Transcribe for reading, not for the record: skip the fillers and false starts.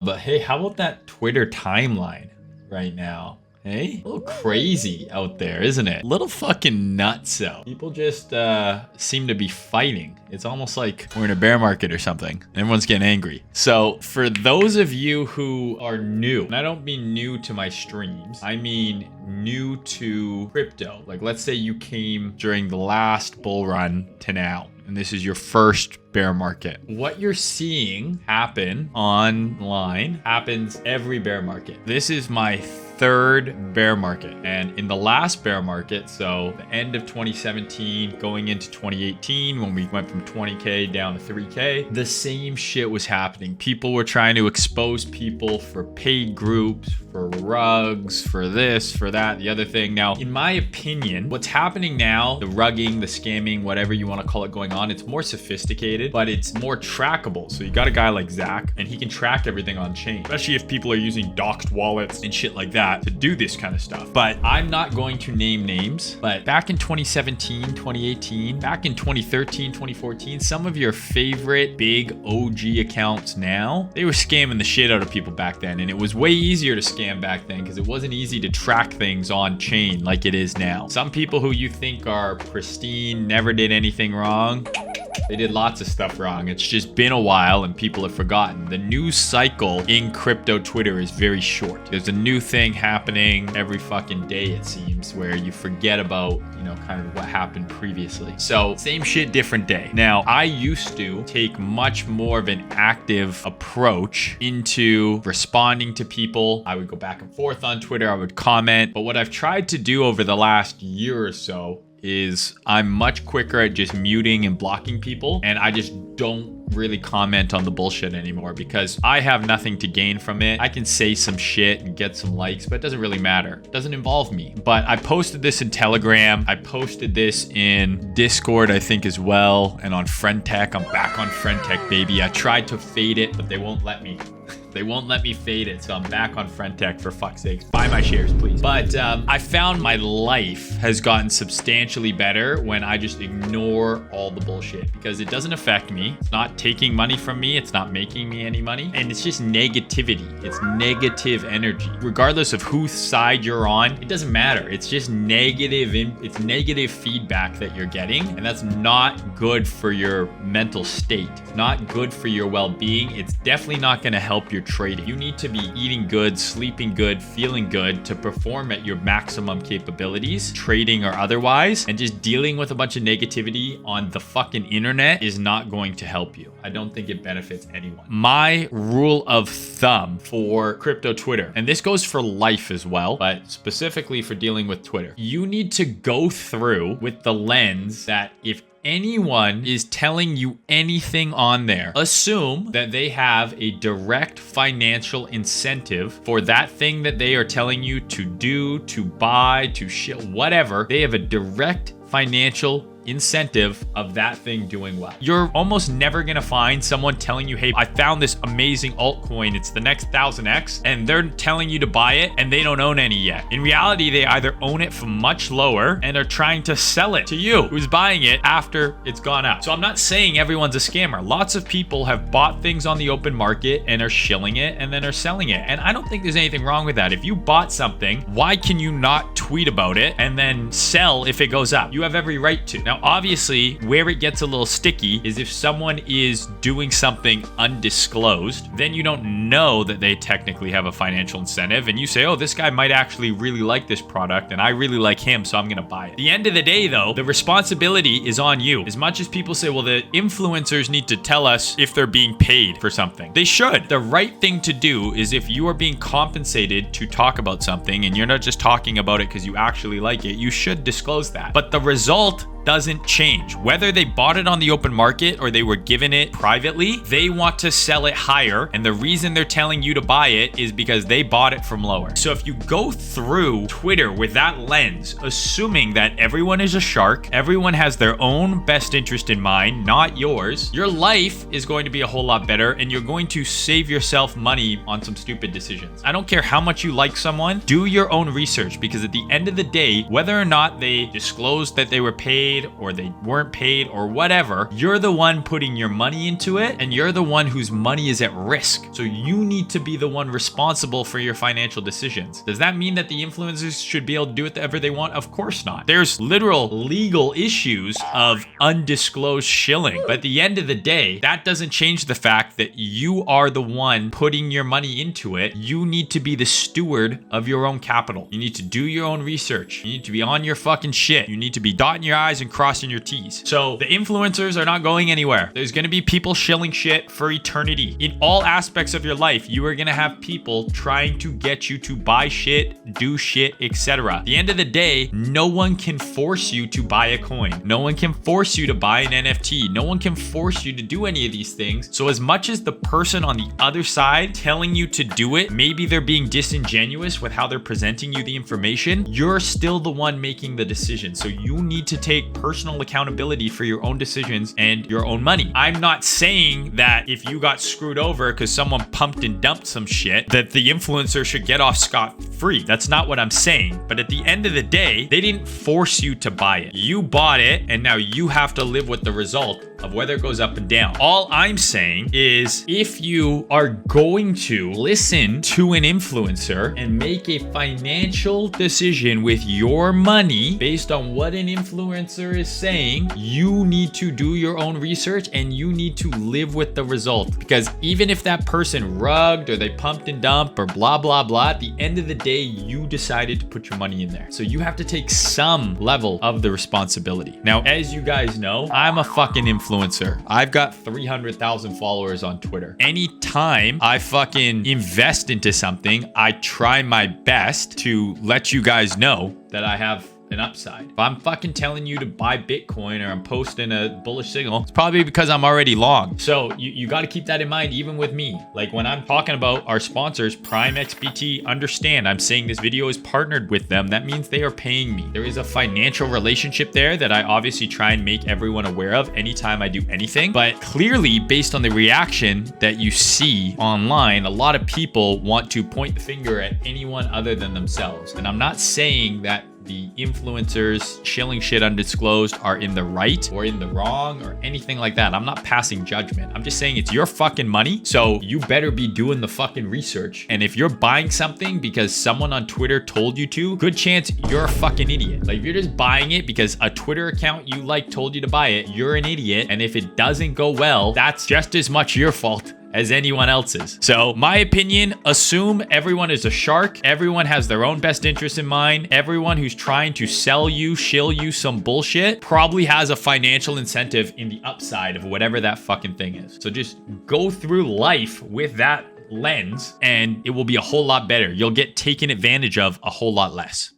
But hey, how about that Twitter timeline right now? Hey, a little crazy out there, isn't it? A little fucking nutso. People just seem to be fighting. It's almost like we're in a bear market or something. Everyone's getting angry. So for those of you who are new, and I don't mean new to my streams, I mean new to crypto. Like let's say you came during the last bull run to now, and this is your first bear market. What you're seeing happen online happens every bear market. This is my third bear market, and in the last bear market, so the end of 2017 going into 2018, when we went from 20k down to 3k, the same shit was happening. People were trying to expose people for paid groups, for rugs, for this, for that, the other thing. Now, in my opinion, what's happening now, the rugging, the scamming, whatever you want to call it going on, it's more sophisticated, but it's more trackable. So you got a guy like Zach, and he can track everything on chain, especially if people are using doxed wallets and shit like that to do this kind of stuff. But I'm not going to name names, but back in 2017, 2018, back in 2013, 2014, some of your favorite big OG accounts now, they were scamming the shit out of people back then. And it was way easier to scam back then because it wasn't easy to track things on chain like it is now. Some people who you think are pristine, never did anything wrong, they did lots of stuff wrong. It's just been a while and people have forgotten. The news cycle in crypto Twitter is very short. There's a new thing happening every fucking day, it seems, where you forget about, kind of what happened previously. So same shit, different day. Now, I used to take much more of an active approach into responding to people. I would go back and forth on Twitter. I would comment. But what I've tried to do over the last year or so is I'm much quicker at just muting and blocking people, and I just don't really comment on the bullshit anymore because I have nothing to gain from it. I can say some shit and get some likes, but it doesn't really matter. It doesn't involve me. But I posted this in Telegram. I posted this in Discord, I think, as well, and on FriendTech. I'm back on FriendTech, baby. I tried to fade it, but they won't let me. They won't let me fade it, so I'm back on FriendTech, for fuck's sakes. Buy my shares, please. But I found my life has gotten substantially better when I just ignore all the bullshit because it doesn't affect me. It's not taking money from me. It's not making me any money. And it's just negativity. It's negative energy. Regardless of whose side you're on, it doesn't matter. It's just negative. It's negative feedback that you're getting, and that's not good for your mental state. It's not good for your well-being. It's definitely not going to help your trading. You need to be eating good, sleeping good, feeling good to perform at your maximum capabilities, trading or otherwise, and just dealing with a bunch of negativity on the fucking internet is not going to help you. I don't think it benefits anyone. My rule of thumb for crypto Twitter, and this goes for life as well, but specifically for dealing with Twitter, you need to go through with the lens that if anyone is telling you anything on there, assume that they have a direct financial incentive for that thing that they are telling you to do, to buy, to shit, whatever. They have a direct financial incentive of that thing doing well. You're almost never gonna find someone telling you, hey, I found this amazing altcoin, it's the next 1000x, and they're telling you to buy it and they don't own any yet. In reality, they either own it from much lower and are trying to sell it to you who's buying it after it's gone up. So I'm not saying everyone's a scammer. Lots of people have bought things on the open market and are shilling it and then are selling it. And I don't think there's anything wrong with that. If you bought something, why can you not tweet about it and then sell if it goes up? You have every right to. Now, obviously, where it gets a little sticky is if someone is doing something undisclosed, then you don't know that they technically have a financial incentive, and you say, oh, this guy might actually really like this product, and I really like him, so I'm gonna buy it. At the end of the day, though, the responsibility is on you. As much as people say, well, the influencers need to tell us if they're being paid for something. They should. The right thing to do is if you are being compensated to talk about something, and you're not just talking about it because you actually like it, you should disclose that. But the result doesn't change. Whether they bought it on the open market or they were given it privately, they want to sell it higher. And the reason they're telling you to buy it is because they bought it from lower. So if you go through Twitter with that lens, assuming that everyone is a shark, everyone has their own best interest in mind, not yours, your life is going to be a whole lot better and you're going to save yourself money on some stupid decisions. I don't care how much you like someone, do your own research, because at the end of the day, whether or not they disclosed that they were paid paid or they weren't paid or whatever, you're the one putting your money into it and you're the one whose money is at risk. So you need to be the one responsible for your financial decisions. Does that mean that the influencers should be able to do whatever they want? Of course not. There's literal legal issues of undisclosed shilling. But at the end of the day, that doesn't change the fact that you are the one putting your money into it. You need to be the steward of your own capital. You need to do your own research. You need to be on your fucking shit. You need to be dotting your I's and crossing your T's. So the influencers are not going anywhere. There's going to be people shilling shit for eternity. In all aspects of your life, you are going to have people trying to get you to buy shit, do shit, etc. At the end of the day, no one can force you to buy a coin. No one can force you to buy an NFT. No one can force you to do any of these things. So as much as the person on the other side telling you to do it, maybe they're being disingenuous with how they're presenting you the information, you're still the one making the decision. So you need to take personal accountability for your own decisions and your own money. I'm not saying that if you got screwed over because someone pumped and dumped some shit, that the influencer should get off scot-free. That's not what I'm saying. But at the end of the day, they didn't force you to buy it. You bought it, and now you have to live with the result of whether it goes up and down. All I'm saying is if you are going to listen to an influencer and make a financial decision with your money based on what an influencer is saying, you need to do your own research and you need to live with the result. Because even if that person rugged or they pumped and dumped or blah, blah, blah, at the end of the day, you decided to put your money in there. So you have to take some level of the responsibility. Now, as you guys know, I'm a fucking influencer. I've got 300,000 followers on Twitter. Anytime I fucking invest into something, I try my best to let you guys know that I have an upside. If I'm fucking telling you to buy Bitcoin or I'm posting a bullish signal, it's probably because I'm already long. So you got to keep that in mind, even with me. Like when I'm talking about our sponsors, Prime XBT, understand I'm saying this video is partnered with them. That means they are paying me. There is a financial relationship there that I obviously try and make everyone aware of anytime I do anything. But clearly, based on the reaction that you see online, a lot of people want to point the finger at anyone other than themselves. And I'm not saying that the influencers shilling shit undisclosed are in the right or in the wrong or anything like that. I'm not passing judgment. I'm just saying it's your fucking money, so you better be doing the fucking research. And if you're buying something because someone on Twitter told you to, good chance you're a fucking idiot. Like if you're just buying it because a Twitter account you like told you to buy it, you're an idiot. And if it doesn't go well, that's just as much your fault as anyone else's. So my opinion, assume everyone is a shark. Everyone has their own best interest in mind. Everyone who's trying to sell you, shill you some bullshit probably has a financial incentive in the upside of whatever that fucking thing is. So just go through life with that lens and it will be a whole lot better. You'll get taken advantage of a whole lot less.